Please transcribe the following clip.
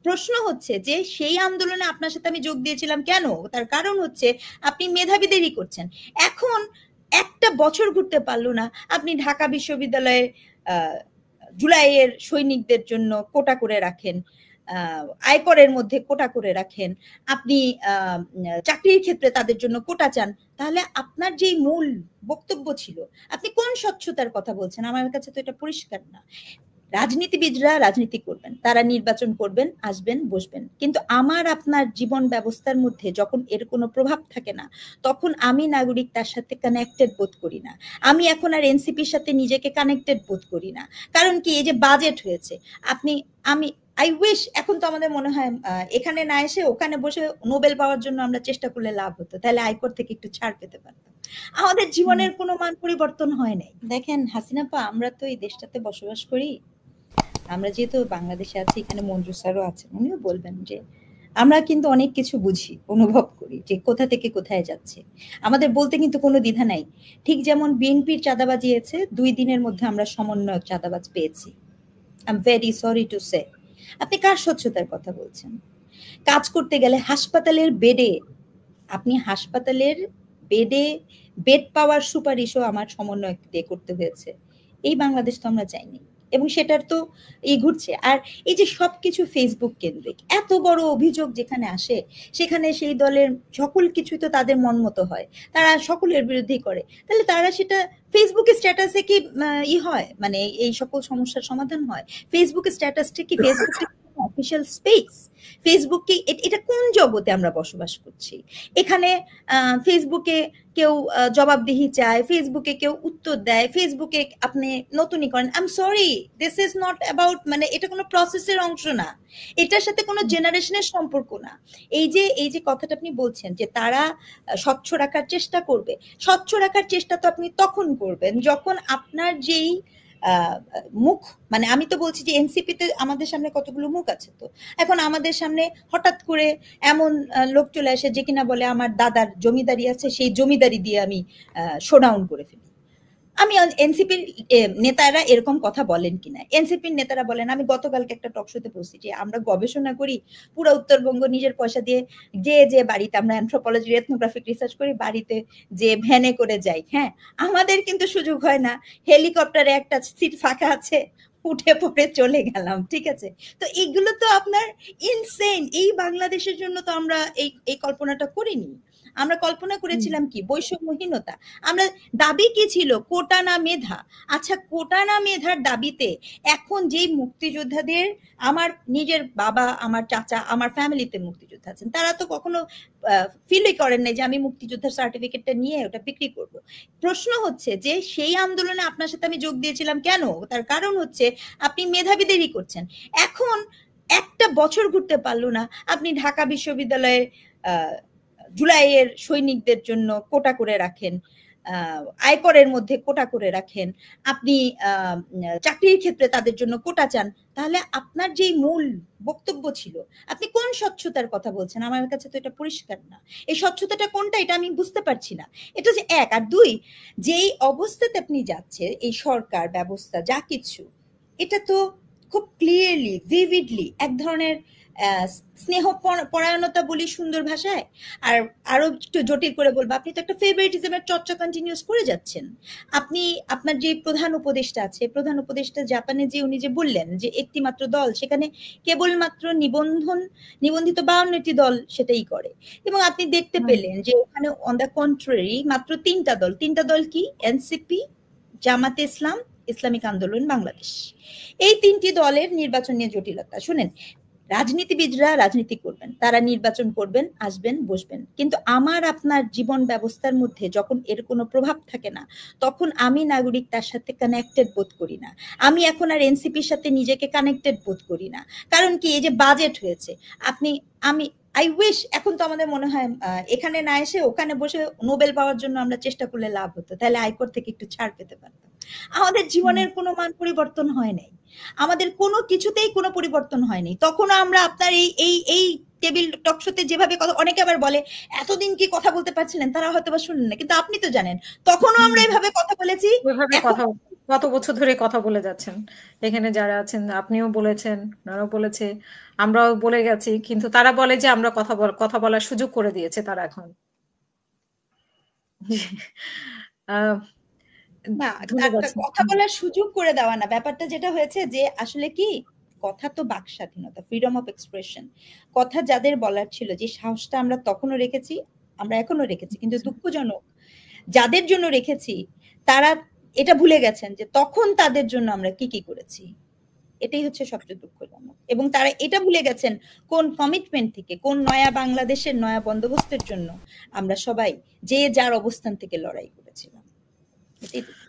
প্রশ্ন হচ্ছে যে সেই আন্দোলনে আপনার সাথে আমি যোগ দিয়েছিলাম কেন? তার কারণ হচ্ছে আপনি মেধাবীদেরই করছেন। এখন একটা বছর ঘুরতে পারলো না, আপনি ঢাকা বিশ্ববিদ্যালয়ে জুলাইয়ের সৈনিকদের জন্য কোটা করে রাখেন, আয়করের মধ্যে কোটা করে রাখেন, আপনি চাকরির ক্ষেত্রে তাদের জন্য কোটা চান। তাহলে আপনার যেই মূল বক্তব্য ছিল, আপনি কোন স্বচ্ছতার কথা বলছেন? আমার কাছে তো এটা পরিষ্কার না। রাজনীতিবিদরা রাজনীতি করবেন, তারা নির্বাচন করবেন, আসবেন, বসবেন, কিন্তু আমার আপনার জীবন ব্যবস্থার মধ্যে যখন এর কোনো প্রভাব থাকে না, তখন আমি নাগরিক তার সাথে কানেক্টেড বোধ করি না। আমি এখন আর এনসিপির সাথে নিজেকে কানেক্টেড বোধ করি না। কারণ কি, এই যে বাজেট হয়েছে, আমি আই উইশ এখন তো আমাদের মনে হয় এখানে না এসে ওখানে বসে নোবেল পাওয়ার জন্য আমরা চেষ্টা করলে লাভ হতো, তাহলে আয়কর থেকে একটু ছাড় পেতে পারতাম। আমাদের জীবনের কোনো মান পরিবর্তন হয় নাই। দেখেন হাসিনা পা, আমরা তো এই দেশটাতে বসবাস করি, আমরা যেহেতু বাংলাদেশে আছি, এখানে মঞ্জু স্যারও আছেন, উনিও বলবেন যে আমরা কিন্তু অনেক কিছু বুঝি, অনুভব করি যে কোথা থেকে কোথায় যাচ্ছে। আমাদের বলতে কিন্তু কোনো দ্বিধা নাই। ঠিক যেমন বিএনপির চাঁদাবাজি হয়েছে, 2 দিনের মধ্যে আমরা সমন্বয়ক চাঁদাবাজ পেয়েছি। I am very sorry to say. আপনি কার স্বচ্ছতার কথা বলছেন? কাজ করতে গেলে হাসপাতালের বেডে, আপনি হাসপাতালের বেডে বেড পাওয়ার সুপারিশও আমার সমন্বয়ক দিয়ে করতে হয়েছে। এই বাংলাদেশ তো আমরা চাইনি, এবং সেটার তো ঘুরছে। আর এই যে সবকিছু ফেসবুক কেন্দ্রিক, এত বড় অভিযোগ যেখানে আসে, সেখানে সেই দলের সকল কিছুই তো তাদের মন মতো হয়, তারা সকলের বিরুদ্ধেই করে। তাহলে তারা সেটা ফেসবুকে স্ট্যাটাসে কি হয়, মানে এই সকল সমস্যার সমাধান হয়? ফেসবুকে স্ট্যাটাসটা কি, ফেসবুকটা অফিসিয়াল স্পেস? ফেসবুককে, এটা কোন জগতে আমরা বসবাস করছি? এখানে ফেসবুকে কেউ জবাবদিহি চায়, ফেসবুকে কেউ উত্তর দেয়, ফেসবুকে আপনি নতুনই করেন। I am sorry, this is not about, মানে এটা কোনো প্রসেসের অংশ না, এটার সাথে কোনো জেনারেশনের সম্পর্ক না। এই যে কথাটা আপনি বলছেন যে তারা স্বচ্ছ রাখার চেষ্টা করবে, স্বচ্ছ রাখার চেষ্টা তো আপনি তখন করবেন যখন আপনার যেই মুখ, মানে আমি তো বলছি যে এনসিপিতে আমাদের সামনে কতগুলো মুখ আছে, তো এখন আমাদের সামনে হঠাৎ করে এমন লোক চলে আসে যে কিনা বলে আমার দাদার জমিদারি আছে, সেই জমিদারি দিয়ে আমি শোডাউন করে ফেলি। আমি এনসিপির নেতারা এরকম কথা বলেন কিনা, এনসিপির নেতারা বলেন, আমি গতকালকে একটা টক শোতে বলছি যে আমরা গবেষণা করি পুরো উত্তরবঙ্গ নিজের পয়সা দিয়ে, যে বাড়িতে আমরা অ্যানথ্রোপোলজি এথনোগ্রাফিক রিসার্চ করি, বাড়িতে যে ভ্যানে করে যাই, হ্যাঁ, আমাদের কিন্তু সুযোগ হয় না, হেলিকপ্টারে একটা সিট ফাঁকা আছে, উঠে পড়ে চলে গেলাম, ঠিক আছে? তো এগুলো তো আপনার ইনসেন। এই বাংলাদেশের জন্য তো আমরা এই কল্পনাটা করিনি। আমরা কল্পনা করেছিলাম কি, বৈষম্যহীনতা। আমরা দাবি কি ছিল, কোটা না মেধা। আচ্ছা, কোটা না মেধার দাবিতে এখন যেই মুক্তিযোদ্ধাদের, আমার নিজের বাবা, আমার চাচা, আমার ফ্যামিলিতে মুক্তিযোদ্ধা আছেন, তারা তো কখনো ফিলই করেন নাই যে আমি মুক্তিযোদ্ধার সার্টিফিকেটটা নিয়ে ওটা বিক্রি করব। প্রশ্ন হচ্ছে যে সেই আন্দোলনে আপনার সাথে আমি যোগ দিয়েছিলাম কেন? তার কারণ হচ্ছে আপনি মেধাবীদেরই করছেন। এখন একটা বছর ঘুরতে পারলো না, আপনি ঢাকা বিশ্ববিদ্যালয়ে জুলাইয়ের সৈনিকদের জন্য কোটা করে রাখেন, আয়করের মধ্যে কোটা করে রাখেন, আপনি চাকরির ক্ষেত্রে তাদের জন্য কোটা চান। তাহলে আপনার যেই মূল বক্তব্য ছিল, আপনি কোন স্বচ্ছতার কথা বলছেন? আমার কাছে তো এটা পরিষ্কার না। এই স্বচ্ছতাটা কোনটা, এটা আমি বুঝতে পারছি না। এটা যে এক, আর দুই, যেই অবস্থাতে আপনি যাচ্ছে, এই সরকার ব্যবস্থা যা কিছু, এটা তো খুব ক্লিয়ারলি, ভিভিডলি এক ধরনের স্নেহ পরায়ণতা বলি সুন্দর ভাষায়, আর আরো একটু জটিল করে বলবো, আপনি তো একটা ফেভারিটিজমের চর্চা কন্টিনিউস করে যাচ্ছেন। আপনি আপনার যে প্রধান উপদেষ্টা আছে, প্রধান উপদেষ্টা জাপানে যে উনি যে বললেন যে একটি মাত্র দল, সেখানে কেবলমাত্র নিবন্ধিত 52টি দল সেটাই করে, এবং আপনি দেখতে পেলেন যে ওখানে অন দ্য কন্ট্রারি মাত্র 3টা দল। 3টা দল কি? এনসিপি, জামাতে ইসলাম, ইসলামিক আন্দোলন বাংলাদেশ। এই 3টি দলের নির্বাচন নিয়ে জটিলতা। শুনেন, রাজনীতিবিদরা রাজনীতি করবেন, তারা নির্বাচন করবেন, আসবেন, বসবেন, কিন্তু আমার আপনার জীবন ব্যবস্থার মধ্যে যখন এর কোনো প্রভাব থাকে না, তখন আমি নাগরিক তার সাথে কানেক্টেড বোধ করি না। আমি এখন আর এনসিপির সাথে নিজেকে কানেক্টেড বোধ করি না। কারণ কি, এই যে বাজেট হয়েছে, আমি আই উইশ এখন তো আমাদের মনে হয় এখানে না এসে ওখানে বসে নোবেল পাওয়ার জন্য আমরা চেষ্টা করলে লাভ হতো, তাহলে আয়কর থেকে একটু ছাড় পেতে পারতাম। আমাদের জীবনের কোনো মান পরিবর্তন হয় নাই, আমাদের কোনো কিছুতেই কোনো পরিবর্তন হয়নি। তখনও আমরা আপনার এই টেবিল টক শোতে যেভাবে কথা, অনেকে আবার বলে এতদিন কি কথা বলতে পারছিলেন, তারা হয়তো বা শুনলেন না, কিন্তু আপনি তো জানেন তখনও আমরা এভাবে কথা বলেছি। এখন কত বছর ধরে কথা বলে যাচ্ছেন। এখানে যারা আছেন আপনিও বলেছেন, ওনারাও বলেছে, আমরাও বলে গেছি। কিন্তু তারা বলে যে আমরা কথা বলার সুযোগ করে দিয়েছে তারা এখন। আ না, ধন্যবাদ স্যার। কথা বলার সুযোগ করে দেওয়া না। ব্যাপারটা যেটা হয়েছে যে আসলে কি কথা তো বাক স্বাধীনতা, ফ্রিডম অফ এক্সপ্রেশন। কথা যাদের বলার ছিল যে সাহসটা আমরা তখনও রেখেছি, আমরা এখনো রেখেছি। কিন্তু আচ্ছা। দুঃখজনক যাদের জন্য রেখেছি তারা এটা ভুলে গেছেন যে তখন তাদের জন্য আমরা কি, কি করেছি। এটাই হচ্ছে সবচেয়ে দুঃখজনক। এবং তারা এটা ভুলে গেছেন কোন কমিটমেন্ট থেকে, কোন নয়া বাংলাদেশের নয়া বন্দোবস্তের জন্য আমরা সবাই যে যার অবস্থান থেকে লড়াই করেছিলাম। এটাই দুঃখ।